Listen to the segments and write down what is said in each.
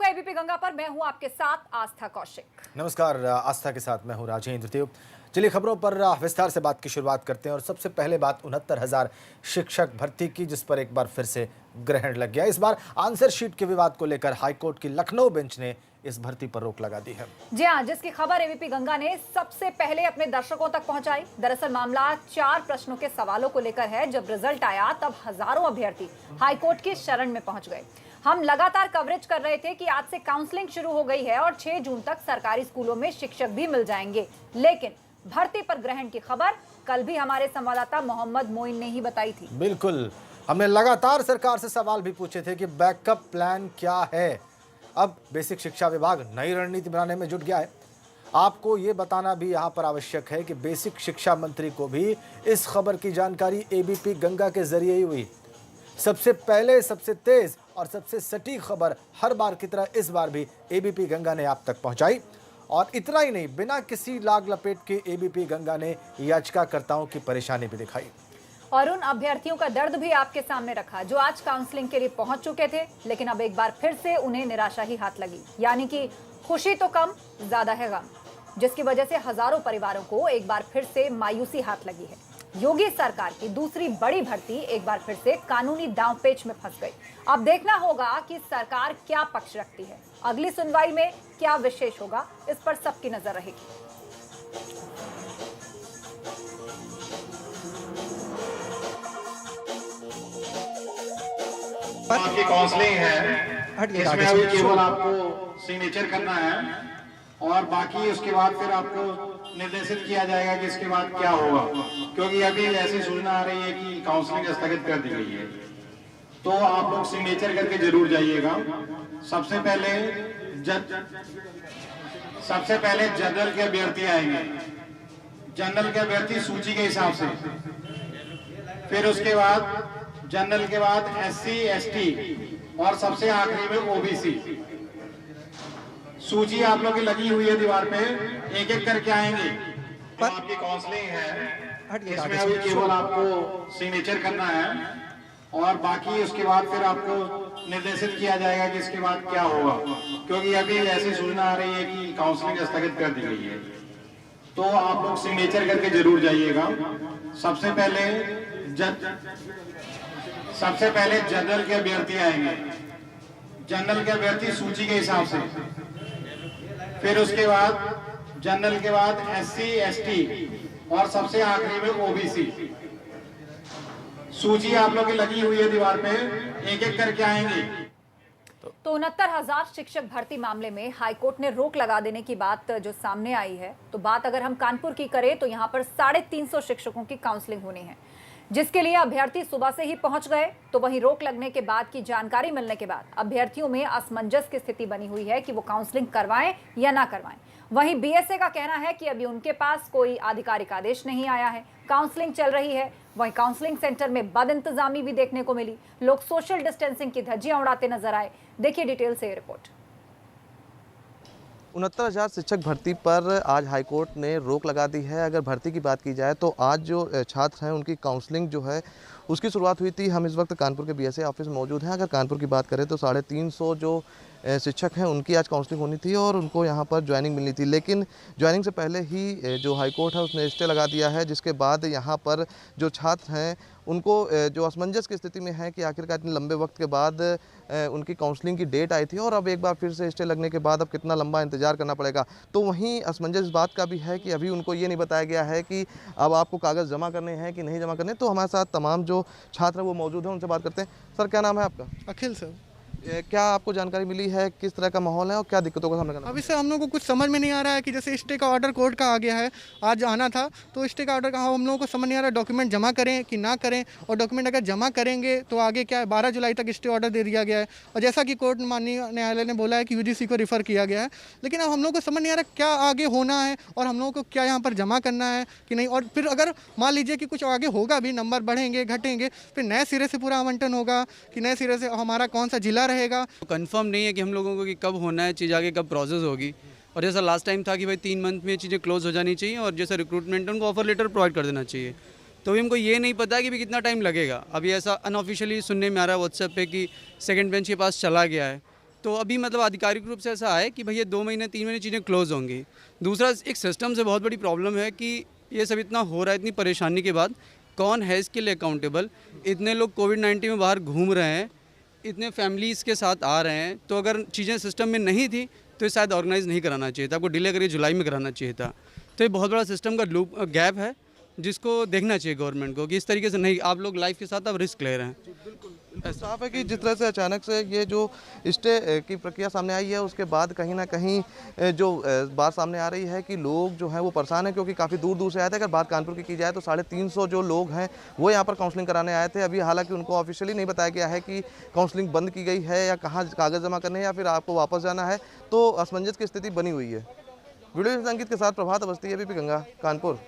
ABP Ganga पर मैं हूं आपके साथ आस्था कौशिक। नमस्कार, आस्था के साथ मैं हूं राजेंद्र देव। चलिए खबरों पर विस्तार से बात की शुरुआत करते हैं और सबसे पहले बात 69,000 शिक्षक भर्ती की, जिस पर एक बार फिर से ग्रहण लग गया। इस बार आंसर शीट के विवाद को लेकर हाईकोर्ट की लखनऊ बेंच ने इस भर्ती पर रोक लगा दी है। जी हां, जिसकी खबर एबीपी गंगा ने सबसे पहले अपने दर्शकों तक पहुंचाई। दरअसल मामला 4 प्रश्नों के सवालों को लेकर है। जब रिजल्ट आया तब हजारों अभ्यर्थी हाईकोर्ट की शरण में पहुंच गए। हम लगातार कवरेज कर रहे थे कि आज से काउंसलिंग शुरू हो गई है और 6 जून तक सरकारी स्कूलों में शिक्षक भी मिल जाएंगे, लेकिन भर्ती पर ग्रहण की खबर कल भी हमारे संवाददाता मोहम्मद मोइन ने ही बताई थी। बिल्कुल, हमने लगातार सरकार से सवाल भी पूछे थे कि बैकअप प्लान क्या है। अब बेसिक शिक्षा विभाग नई रणनीति बनाने में जुट गया है। आपको ये बताना भी यहाँ पर आवश्यक है कि बेसिक शिक्षा मंत्री को भी इस खबर की जानकारी एबीपी गंगा के जरिए ही हुई। सबसे पहले, सबसे तेज और सबसे सटीक खबर हर बार की तरह इस बार भी एबीपी गंगा ने आप तक पहुंचाई। और इतना ही नहीं, बिना किसी लाग लपेट के एबीपी गंगा ने याचिकाकर्ताओं की परेशानी भी दिखाई और उन अभ्यर्थियों का दर्द भी आपके सामने रखा जो आज काउंसलिंग के लिए पहुंच चुके थे, लेकिन अब एक बार फिर से उन्हें निराशा ही हाथ लगी। यानी कि खुशी तो कम, ज्यादा है गम, जिसकी वजह से हजारों परिवारों को एक बार फिर से मायूसी हाथ लगी है। योगी सरकार की दूसरी बड़ी भर्ती एक बार फिर से कानूनी दांवपेच में फंस गई। अब देखना होगा कि सरकार क्या पक्ष रखती है। अगली सुनवाई में क्या विशेष होगा, इस पर सबकी नजर रहेगी। आपकी काउंसलिंग है, इसमें अभी केवल आपको सिग्नेचर करना है और बाकी उसके बाद फिर आपको निर्देशित किया जाएगा कि इसके बाद क्या होगा, क्योंकि अभी ऐसी सूचना आ रही है कि काउंसलिंग स्थगित कर दी गई है। तो आप लोग सिग्नेचर करके जरूर जाइएगा। सबसे पहले जनरल के अभ्यर्थी आएंगे, जनरल के अभ्यर्थी सूची के हिसाब से। फिर उसके बाद जनरल के बाद SC ST और सबसे आखिरी में OBC। सूची आप लोग की लगी हुई है दीवार पे, एक एक करके आएंगे। तो आपकी काउंसलिंग है, इसमें अभी केवल आपको सिग्नेचर करना है और बाकी उसके बाद फिर आपको निर्देशित किया जाएगा कि इसके बाद क्या होगा, क्योंकि अभी ऐसी सूचना आ रही है कि काउंसलिंग स्थगित कर दी गई है। तो आप लोग सिग्नेचर करके जरूर जाइएगा। सबसे पहले जनरल के अभ्यर्थी आएंगे, जनरल के अभ्यर्थी सूची के हिसाब से। फिर उसके बाद जनरल के बाद SC ST और सबसे आखिरी में OBC। सूची आप लोग की लगी हुई है दीवार पे, एक एक करके आएंगे। तो 69,000 शिक्षक भर्ती मामले में हाईकोर्ट ने रोक लगा देने की बात जो सामने आई है, तो बात अगर हम कानपुर की करें तो यहाँ पर 350 शिक्षकों की काउंसलिंग होनी है, जिसके लिए अभ्यर्थी सुबह से ही पहुंच गए। तो वहीं रोक लगने के बाद की जानकारी मिलने के बाद अभ्यर्थियों में असमंजस की स्थिति बनी हुई है कि वो काउंसलिंग करवाएं या ना करवाएं। वहीं BSA का कहना है कि अभी उनके पास कोई आधिकारिक आदेश नहीं आया है, काउंसलिंग चल रही है। वहीं काउंसलिंग सेंटर में बदइंतजामी भी देखने को मिली, लोग सोशल डिस्टेंसिंग की धज्जियां उड़ाते नजर आए। देखिए डिटेल से रिपोर्ट। 69,000 शिक्षक भर्ती पर आज हाईकोर्ट ने रोक लगा दी है। अगर भर्ती की बात की जाए तो आज जो छात्र हैं उनकी काउंसलिंग जो है उसकी शुरुआत हुई थी। हम इस वक्त कानपुर के BSA ऑफिस में मौजूद हैं। अगर कानपुर की बात करें तो 350 जो शिक्षक हैं उनकी आज काउंसलिंग होनी थी और उनको यहाँ पर ज्वाइनिंग मिलनी थी, लेकिन ज्वाइनिंग से पहले ही जो हाईकोर्ट है उसने स्टे लगा दिया है, जिसके बाद यहाँ पर जो छात्र हैं उनको जो असमंजस की स्थिति में है कि आखिरकार इतने लंबे वक्त के बाद उनकी काउंसलिंग की डेट आई थी और अब एक बार फिर से स्टे लगने के बाद अब कितना लंबा इंतजार करना पड़ेगा। तो वहीं असमंजस इस बात का भी है कि अभी उनको ये नहीं बताया गया है कि अब आपको कागज़ जमा करने हैं कि नहीं जमा करने। तो हमारे साथ तमाम जो छात्र हैं वो मौजूद हैं, उनसे बात करते हैं। सर, क्या नाम है आपका? अखिल सर। क्या आपको जानकारी मिली है, किस तरह का माहौल है और क्या दिक्कतों का सामना करना? अभी से हम लोग को कुछ समझ में नहीं आ रहा है कि जैसे स्टे का ऑर्डर कोर्ट का आ गया है, आज आना था तो स्टे का ऑर्डर का हम लोगों को समझ नहीं आ रहा डॉक्यूमेंट जमा करें कि ना करें, और डॉक्यूमेंट अगर जमा करेंगे तो आगे क्या है, 12 जुलाई तक स्टे ऑर्डर दे दिया गया है और जैसा कि कोर्ट माननीय न्यायालय ने बोला है कि UGC को रिफ़र किया गया है। लेकिन अब हम लोग को समझ नहीं आ रहा क्या आगे होना है और हम लोगों को क्या यहाँ पर जमा करना है कि नहीं। और फिर अगर मान लीजिए कि कुछ आगे होगा भी, नंबर बढ़ेंगे घटेंगे, फिर नए सिरे से पूरा आवंटन होगा कि नए सिरे से हमारा कौन सा जिला रहेगा। कंफर्म नहीं है कि हम लोगों को कि कब होना है चीज़, आगे कब प्रोसेस होगी। और जैसा लास्ट टाइम था कि भाई 3 मंथ में ये चीज़ें क्लोज हो जानी चाहिए और जैसा रिक्रूटमेंट है उनको ऑफर लेटर प्रोवाइड कर देना चाहिए। तो अभी हमको ये नहीं पता कि भी कितना टाइम लगेगा। अभी ऐसा अनऑफिशियली सुनने में आ रहा है व्हाट्सएप पे कि सेकंड बेंच के पास चला गया है। तो अभी मतलब आधिकारिक रूप से ऐसा है कि भैया 2 महीने 3 महीने चीज़ें क्लोज होंगी। दूसरा, एक सिस्टम से बहुत बड़ी प्रॉब्लम है कि ये सब इतना हो रहा है, इतनी परेशानी के बाद कौन है इसके लिए अकाउंटेबल। इतने लोग कोविड-19 में बाहर घूम रहे हैं, इतने फैमिलीज़ के साथ आ रहे हैं, तो अगर चीज़ें सिस्टम में नहीं थी तो ये शायद ऑर्गेनाइज़ नहीं कराना चाहिए था, आपको डिले करके जुलाई में कराना चाहिए था। तो ये बहुत बड़ा सिस्टम का गैप है जिसको देखना चाहिए गवर्नमेंट को कि इस तरीके से नहीं, आप लोग लाइफ के साथ अब रिस्क ले रहे हैं। बिल्कुल साफ है कि जिस तरह से अचानक से ये जो स्टे की प्रक्रिया सामने आई है, उसके बाद कहीं ना कहीं जो बात सामने आ रही है कि लोग जो हैं वो परेशान हैं, क्योंकि काफ़ी दूर दूर से आए थे। अगर बात कानपुर की जाए तो 350 जो लोग हैं वो यहाँ पर काउंसलिंग कराने आए थे। अभी हालांकि उनको ऑफिशियली नहीं बताया गया है कि काउंसलिंग बंद की गई है या कहाँ कागज़ जमा करने या फिर आपको वापस जाना है, तो असमंजस की स्थिति बनी हुई है। वीडियो संगीत के साथ प्रभात अवस्थी, एबीपी गंगा, कानपुर।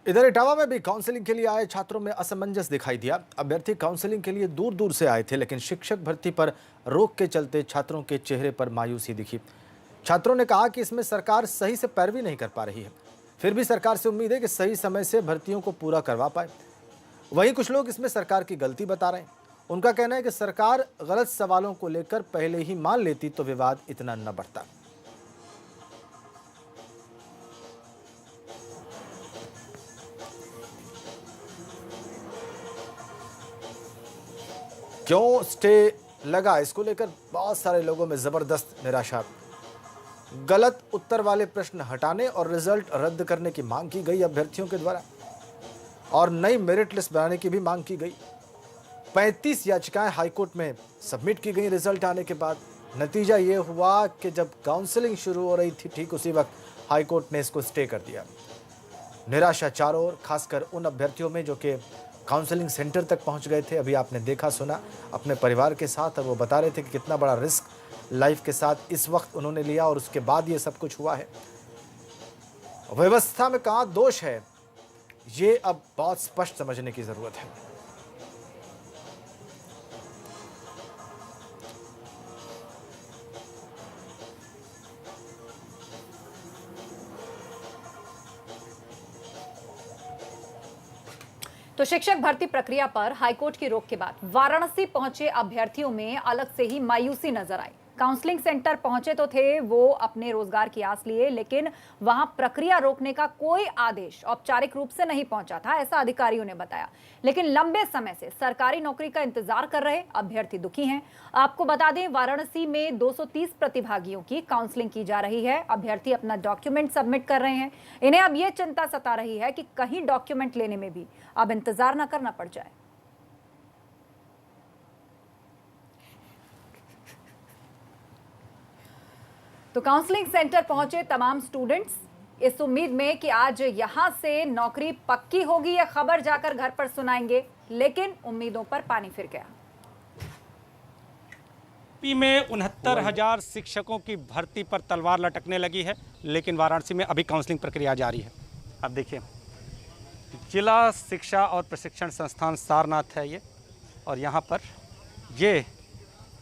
इधर इटावा में भी काउंसलिंग के लिए आए छात्रों में असमंजस दिखाई दिया। अभ्यर्थी काउंसलिंग के लिए दूर दूर से आए थे, लेकिन शिक्षक भर्ती पर रोक के चलते छात्रों के चेहरे पर मायूसी दिखी। छात्रों ने कहा कि इसमें सरकार सही से पैरवी नहीं कर पा रही है, फिर भी सरकार से उम्मीद है कि सही समय से भर्तियों को पूरा करवा पाए। वहीं कुछ लोग इसमें सरकार की गलती बता रहे हैं। उनका कहना है कि सरकार गलत सवालों को लेकर पहले ही मान लेती तो विवाद इतना न बढ़ता। क्यों स्टे लगा, इसको लेकर बहुत सारे लोगों में जबरदस्त निराशा। गलत उत्तर वाले प्रश्न हटाने और रिजल्ट रद्द करने की मांग की गई अभ्यर्थियों के द्वारा, और नई मेरिट लिस्ट बनाने की भी मांग की गई। 35 याचिकाएं हाईकोर्ट में सबमिट की गई रिजल्ट आने के बाद। नतीजा ये हुआ कि जब काउंसलिंग शुरू हो रही थी, ठीक उसी वक्त हाईकोर्ट ने इसको स्टे कर दिया। निराशा चारों ओर, खासकर उन अभ्यर्थियों में जो कि काउंसलिंग सेंटर तक पहुंच गए थे। अभी आपने देखा सुना अपने परिवार के साथ, और वो बता रहे थे कि कितना बड़ा रिस्क लाइफ के साथ इस वक्त उन्होंने लिया और उसके बाद ये सब कुछ हुआ है। व्यवस्था में कहाँ दोष है, ये अब बहुत स्पष्ट समझने की जरूरत है। तो शिक्षक भर्ती प्रक्रिया पर हाईकोर्ट की रोक के बाद वाराणसी पहुंचे अभ्यर्थियों में अलग से ही मायूसी नजर आई। काउंसलिंग सेंटर पहुंचे तो थे वो अपने रोजगार की आस लिए, लेकिन वहां प्रक्रिया रोकने का कोई आदेश औपचारिक रूप से नहीं पहुंचा था, ऐसा अधिकारियों ने बताया। लेकिन लंबे समय से सरकारी नौकरी का इंतजार कर रहे अभ्यर्थी दुखी हैं। आपको बता दें, वाराणसी में 230 प्रतिभागियों की काउंसलिंग की जा रही है। अभ्यर्थी अपना डॉक्यूमेंट सबमिट कर रहे हैं। इन्हें अब ये चिंता सता रही है कि कहीं डॉक्यूमेंट लेने में भी अब इंतजार न करना पड़ जाए। तो काउंसलिंग सेंटर पहुंचे तमाम स्टूडेंट्स इस उम्मीद में कि आज यहां से नौकरी पक्की होगी, यह खबर जाकर घर पर सुनाएंगे, लेकिन उम्मीदों पर पानी फिर गया। यूपी में 69,000 शिक्षकों की भर्ती पर तलवार लटकने लगी है, लेकिन वाराणसी में अभी काउंसलिंग प्रक्रिया जारी है। अब देखिए, जिला शिक्षा और प्रशिक्षण संस्थान सारनाथ है ये, और यहाँ पर ये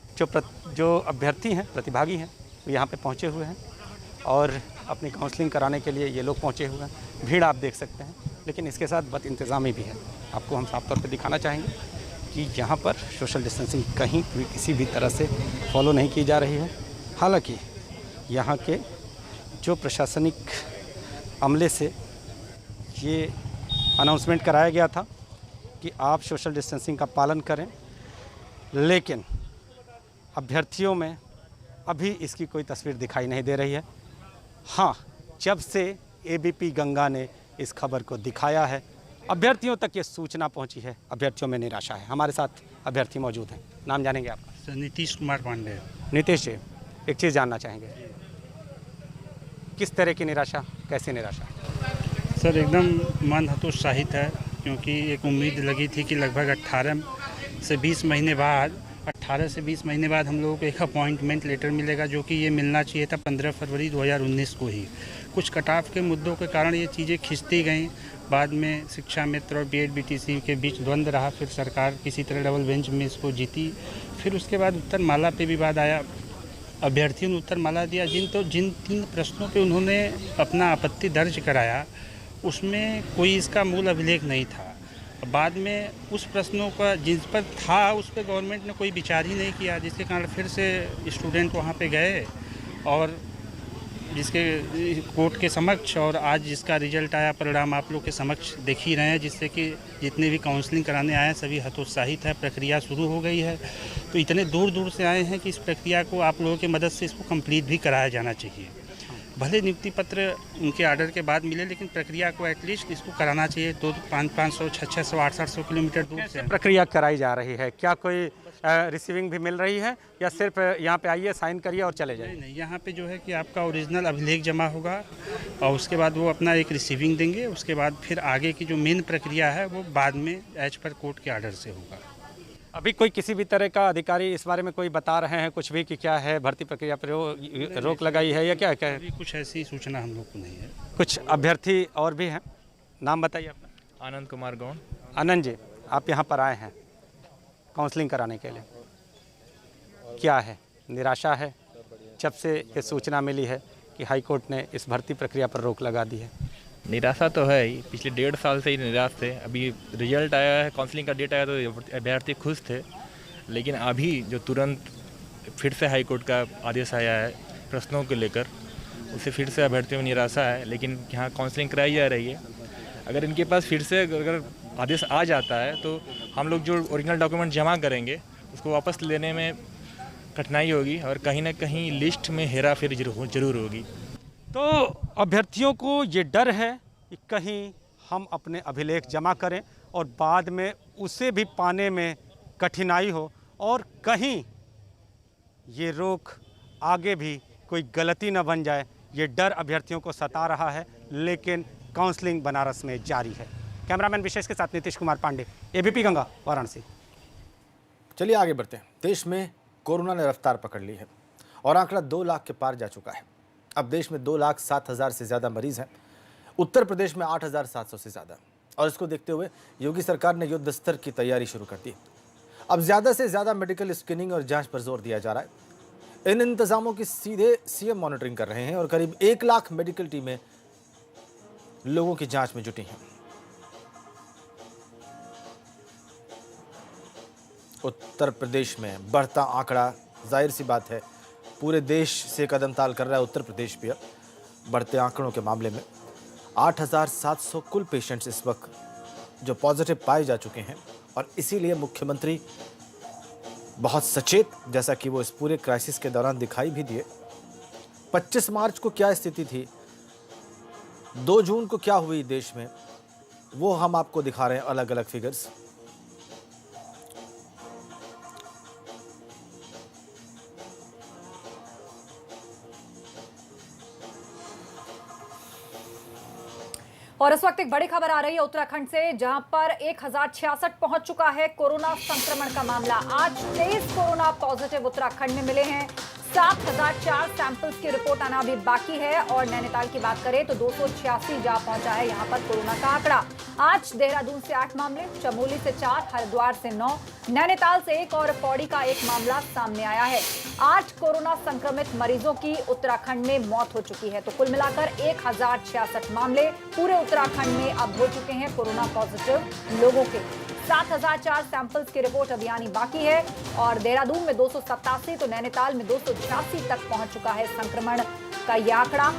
जो अभ्यर्थी हैं, प्रतिभागी हैं, वो यहाँ पे पहुँचे हुए हैं और अपनी काउंसलिंग कराने के लिए ये लोग पहुँचे हुए हैं। भीड़ आप देख सकते हैं, लेकिन इसके साथ बद इंतज़ामी भी है। आपको हम साफ तौर पे दिखाना चाहेंगे कि यहाँ पर सोशल डिस्टेंसिंग कहीं भी किसी भी तरह से फॉलो नहीं की जा रही है। हालांकि यहाँ के जो प्रशासनिक अमले से ये अनाउंसमेंट कराया गया था कि आप सोशल डिस्टेंसिंग का पालन करें, लेकिन अभ्यर्थियों में अभी इसकी कोई तस्वीर दिखाई नहीं दे रही है। हाँ, जब से एबीपी गंगा ने इस खबर को दिखाया है, अभ्यर्थियों तक ये सूचना पहुंची है, अभ्यर्थियों में निराशा है। हमारे साथ अभ्यर्थी मौजूद हैं, नाम जानेंगे आपका? सर, नीतीश कुमार पांडे। नीतीश जी, एक चीज़ जानना चाहेंगे, किस तरह की निराशा, कैसी निराशा? सर, एकदम मन हतोत्साहित है, क्योंकि एक उम्मीद लगी थी कि लगभग 18 से 20 महीने बाद हम लोगों को एक अपॉइंटमेंट लेटर मिलेगा, जो कि ये मिलना चाहिए था 15 फरवरी 2019 को ही। कुछ कटाव के मुद्दों के कारण ये चीज़ें खिंचती गईं। बाद में शिक्षा मित्र और बीएड बीटीसी के बीच द्वंद्व रहा, फिर सरकार किसी तरह डबल बेंच में इसको जीती। फिर उसके बाद उत्तरमाला पे विवाद आया, अभ्यर्थियों ने उत्तरमाला दिया। जिन 3 प्रश्नों पे उन्होंने अपना आपत्ति दर्ज कराया, उसमें कोई इसका मूल अभिलेख नहीं था, बाद में उस प्रश्नों का जिस पर था उस पर गवर्नमेंट ने कोई विचार ही नहीं किया, जिसके कारण फिर से स्टूडेंट वहाँ पे गए और जिसके कोर्ट के समक्ष, और आज जिसका रिजल्ट आया परिणाम आप लोग के समक्ष देख ही रहे हैं, जिससे कि जितने भी काउंसलिंग कराने आए हैं सभी हतोत्साहित है। प्रक्रिया शुरू हो गई है, तो इतने दूर दूर से आए हैं कि इस प्रक्रिया को आप लोगों की मदद से इसको कंप्लीट भी कराया जाना चाहिए। भले नियुक्ति पत्र उनके ऑर्डर के बाद मिले, लेकिन प्रक्रिया को एटलीस्ट इसको कराना चाहिए। 500, 600, 800 किलोमीटर दूर से प्रक्रिया कराई जा रही है, क्या कोई रिसीविंग भी मिल रही है या सिर्फ यहाँ पे आइए साइन करिए और चले जाइए? नहीं, यहाँ पे जो है कि आपका ओरिजिनल अभिलेख जमा होगा और उसके बाद वो अपना एक रिसीविंग देंगे। उसके बाद फिर आगे की जो मेन प्रक्रिया है वो बाद में एज पर कोर्ट के ऑर्डर से होगा। अभी कोई किसी भी तरह का अधिकारी इस बारे में कोई बता रहे हैं कुछ भी कि क्या है, भर्ती प्रक्रिया पर रोक लगाई है या क्या है? अभी कुछ ऐसी सूचना हम लोग को नहीं है। कुछ अभ्यर्थी और भी हैं, नाम बताइए अपना। आनंद कुमार गौड़। आनंद जी, आप यहाँ पर आए हैं काउंसलिंग कराने के लिए, क्या है निराशा है जब से ये सूचना मिली है कि हाई कोर्ट ने इस भर्ती प्रक्रिया पर रोक लगा दी है? निराशा तो है ही, पिछले 1.5 साल से ही निराश थे। अभी रिजल्ट आया है, काउंसलिंग का डेट आया तो अभ्यर्थी खुश थे, लेकिन अभी जो तुरंत फिर से हाई कोर्ट का आदेश आया है प्रश्नों को लेकर, उससे फिर से अभ्यर्थियों में निराशा है। लेकिन यहाँ काउंसलिंग कराई जा रही है, अगर इनके पास फिर से अगर आदेश आ जाता है तो हम लोग जो ओरिजिनल डॉक्यूमेंट जमा करेंगे उसको वापस लेने में कठिनाई होगी और कहीं ना कहीं लिस्ट में हेरा फेरी जरूर होगी। तो अभ्यर्थियों को ये डर है कि कहीं हम अपने अभिलेख जमा करें और बाद में उसे भी पाने में कठिनाई हो और कहीं ये रोक आगे भी कोई गलती न बन जाए, ये डर अभ्यर्थियों को सता रहा है। लेकिन काउंसलिंग बनारस में जारी है। कैमरामैन विशेष के साथ नीतीश कुमार पांडे, एबीपी गंगा, वाराणसी। चलिए आगे बढ़ते हैं। देश में कोरोना ने रफ्तार पकड़ ली है और आंकड़ा 2 लाख के पार जा चुका है। अब देश में 2,07,000 से ज़्यादा मरीज हैं। उत्तर प्रदेश में 8,700 से ज़्यादा। और इसको देखते हुए योगी सरकार ने युद्ध स्तर की तैयारी शुरू कर दी। अब ज़्यादा से ज़्यादा मेडिकल स्क्रीनिंग और जांच पर जोर दिया जा रहा है। इन इंतजामों की सीधे सीएम मॉनिटरिंग कर रहे हैं और करीब 1 लाख मेडिकल टीमें लोगों की जांच में जुटी हैं। उत्तर प्रदेश में बढ़ता आंकड़ा, जाहिर सी बात है पूरे देश से कदम ताल कर रहा है उत्तर प्रदेश भी। बढ़ते आंकड़ों के मामले में 8,700 कुल पेशेंट्स इस वक्त जो पॉजिटिव पाए जा चुके हैं और इसीलिए मुख्यमंत्री बहुत सचेत, जैसा कि वो इस पूरे क्राइसिस के दौरान दिखाई भी दिए। 25 मार्च को क्या स्थिति थी, 2 जून को क्या हुई देश में, वो हम आपको दिखा रहे हैं अलग अलग फिगर्स। और इस वक्त एक बड़ी खबर आ रही है उत्तराखंड से, जहां पर 1066 पहुंच चुका है कोरोना संक्रमण का मामला। आज 23 कोरोना पॉजिटिव उत्तराखंड में मिले हैं। 7,004 सैंपल्स की रिपोर्ट आना अभी बाकी है। और नैनीताल की बात करें तो 286 जा पहुंचा है यहां पर कोरोना का आंकड़ा। आज देहरादून से 8 मामले, चमोली से 4, हरिद्वार से 9, नैनीताल से 1 और पौड़ी का 1 मामला सामने आया है। 8 कोरोना संक्रमित मरीजों की उत्तराखंड में मौत हो चुकी है। तो कुल मिलाकर 1066 मामले पूरे उत्तराखंड में अब हो चुके हैं कोरोना पॉजिटिव लोगों के। 7,004 सैंपल्स की रिपोर्ट अभी आनी बाकी है। और देहरादून में 287 तो नैनीताल में 286 तक पहुंच चुका है संक्रमण का यह आंकड़ा।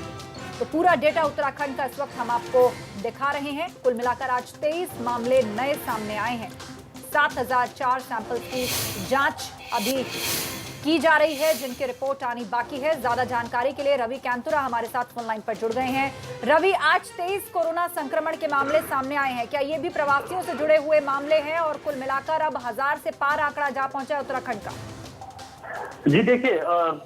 तो पूरा डेटा उत्तराखंड का इस वक्त हम आपको दिखा रहे हैं। कुल मिलाकर आज 23 मामले नए सामने आए हैं। 7,004 सैंपल्स की जांच अभी की जा रही है, जिनकी रिपोर्ट आनी बाकी है। ज्यादा जानकारी के लिए रवि कैंतुरा हमारे साथ फोन लाइन पर जुड़ गए हैं। रवि, आज 23 कोरोना संक्रमण के मामले सामने आए हैं, क्या ये भी प्रवासियों से जुड़े हुए मामले हैं और कुल मिलाकर अब 1000 से पार आंकड़ा जा पहुंचा है उत्तराखंड का? जी देखिए,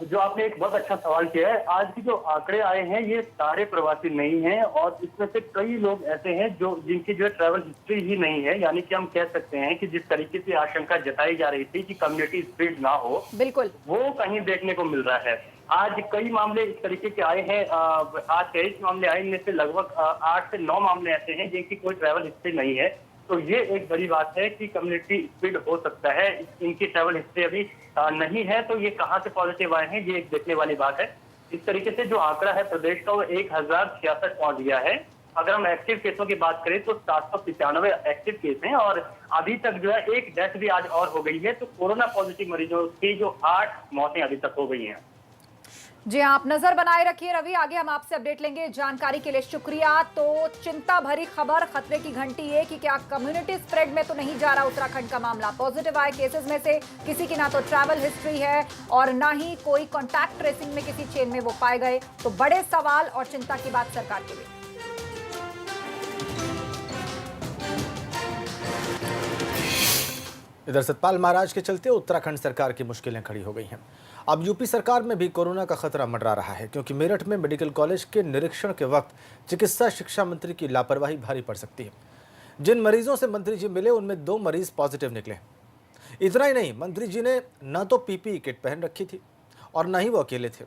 जो आपने एक बहुत अच्छा सवाल किया है। आज की जो आंकड़े आए हैं ये सारे प्रवासी नहीं हैं और इसमें से कई लोग ऐसे हैं जो जिनकी जो है ट्रैवल हिस्ट्री ही नहीं है। यानी कि हम कह सकते हैं कि जिस तरीके से आशंका जताई जा रही थी कि कम्युनिटी स्प्रेड ना हो, बिल्कुल वो कहीं देखने को मिल रहा है। आज कई मामले इस तरीके के आए हैं। आज 23 मामले आए, इनमें से लगभग 8 से 9 मामले ऐसे हैं जिनकी कोई ट्रैवल हिस्ट्री नहीं है। तो ये एक बड़ी बात है कि कम्युनिटी स्प्रेड हो सकता है। इनकी ट्रैवल हिस्ट्री अभी नहीं है, तो ये कहाँ से पॉजिटिव आए हैं ये एक देखने वाली बात है। इस तरीके से जो आंकड़ा है प्रदेश का वो 1066 पहुंच गया है। अगर हम एक्टिव केसों की बात करें तो 795 एक्टिव केस हैं और अभी तक जो है एक डेथ भी आज और हो गई है। तो कोरोना पॉजिटिव मरीजों की जो 8 मौतें अभी तक हो गई हैं। जी आप नजर बनाए रखिए रवि, आगे हम आपसे अपडेट लेंगे। जानकारी के लिए शुक्रिया। तो चिंता भरी खबर, खतरे की घंटी ये कि क्या कम्युनिटी स्प्रेड में तो नहीं जा रहा उत्तराखंड का मामला। पॉजिटिव आए केसेस में से किसी की ना तो ट्रैवल हिस्ट्री है और ना ही कोई कॉन्टैक्ट ट्रेसिंग में किसी चेन में वो पाए गए। तो बड़े सवाल और चिंता की बात सरकार के लिए। इधर सतपाल महाराज के चलते उत्तराखंड सरकार की मुश्किलें खड़ी हो गई हैं। अब यूपी सरकार में भी कोरोना का खतरा मंडरा रहा है, क्योंकि मेरठ में मेडिकल कॉलेज के निरीक्षण के वक्त चिकित्सा शिक्षा मंत्री की लापरवाही भारी पड़ सकती है। जिन मरीजों से मंत्री जी मिले उनमें 2 मरीज पॉजिटिव निकले। इतना ही नहीं, मंत्री जी ने न तो पीपीई किट पहन रखी थी और न ही वो अकेले थे।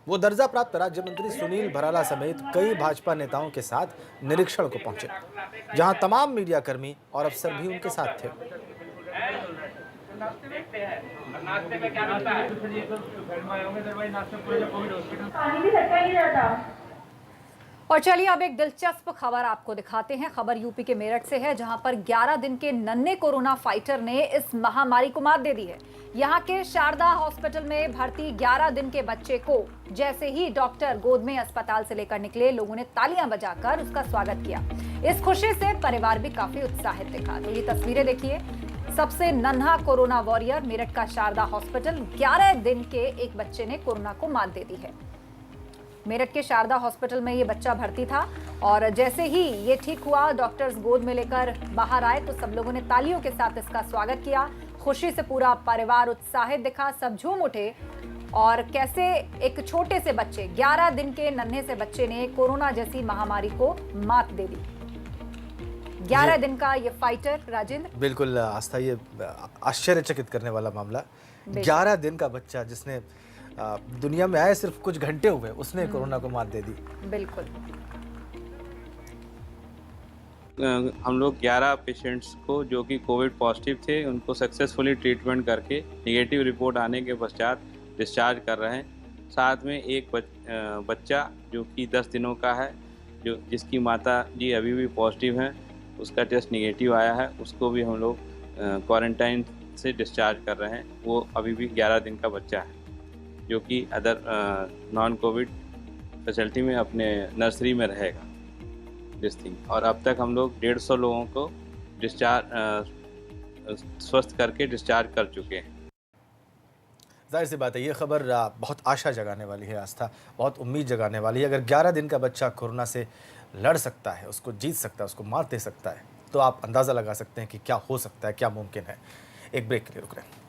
वो दर्जा प्राप्त राज्य मंत्री सुनील भराला समेत कई भाजपा नेताओं के साथ निरीक्षण को पहुंचे, जहां तमाम मीडियाकर्मी और अफसर भी उनके साथ थे। और चलिए अब एक दिलचस्प खबर आपको दिखाते हैं। खबर यूपी के मेरठ से है, जहां पर 11 दिन के नन्हे कोरोना फाइटर ने इस महामारी को मात दे दी है। यहां के शारदा हॉस्पिटल में भर्ती 11 दिन के बच्चे को जैसे ही डॉक्टर गोद में अस्पताल से लेकर निकले, लोगों ने तालियां बजाकर उसका स्वागत किया। इस खुशी से परिवार भी काफी उत्साहित दिखा। तो ये तस्वीरें देखिए, सबसे नन्हा कोरोना वॉरियर मेरठ का शारदा हॉस्पिटल। 11 दिन के एक बच्चे ने कोरोना को मात दे दी है। मेरठ के शारदा हॉस्पिटल में ये बच्चा भर्ती था और जैसे ही ये ठीक हुआ, डॉक्टर्स गोद में लेकर बाहर आए तो सब लोगों ने तालियों के साथ इसका स्वागत किया। खुशी से पूरा परिवार उत्साहित दिखा, सब झूम उठे। और कैसे एक छोटे से बच्चे, 11 दिन के नन्हे से बच्चे ने कोरोना जैसी महामारी को मात दे दी। 11 दिन का ये फाइटर राजेंद्र। बिल्कुल आस्था, ये आश्चर्यचकित करने वाला मामला। 11 दिन का बच्चा जिसने दुनिया में आए सिर्फ कुछ घंटे हुए, उसने कोरोना को मात दे दी। बिल्कुल। हम लोग 11 पेशेंट्स को जो कि कोविड पॉजिटिव थे, उनको सक्सेसफुली ट्रीटमेंट करके निगेटिव रिपोर्ट आने के पश्चात डिस्चार्ज कर रहे हैं। साथ में एक बच्चा जो कि 10 दिनों का है, जो जिसकी माता जी अभी भी पॉजिटिव हैं, उसका टेस्ट निगेटिव आया है, उसको भी हम लोग क्वारंटाइन से डिस्चार्ज कर रहे हैं। वो अभी भी 11 दिन का बच्चा है, जो कि अदर नॉन कोविड फैसिलिटी में अपने नर्सरी में रहेगा दिस थिंग। और अब तक हम लोग 150 लोगों को डिस्चार्ज स्वस्थ करके डिस्चार्ज कर चुके हैं। जाहिर सी बात है, ये खबर बहुत आशा जगाने वाली है आस्था, बहुत उम्मीद जगाने वाली है। अगर 11 दिन का बच्चा कोरोना से लड़ सकता है, उसको जीत सकता है, उसको मात दे सकता है, तो आप अंदाज़ा लगा सकते हैं कि क्या हो सकता है, क्या मुमकिन है। एक ब्रेक के लिए रुक रहे हैं।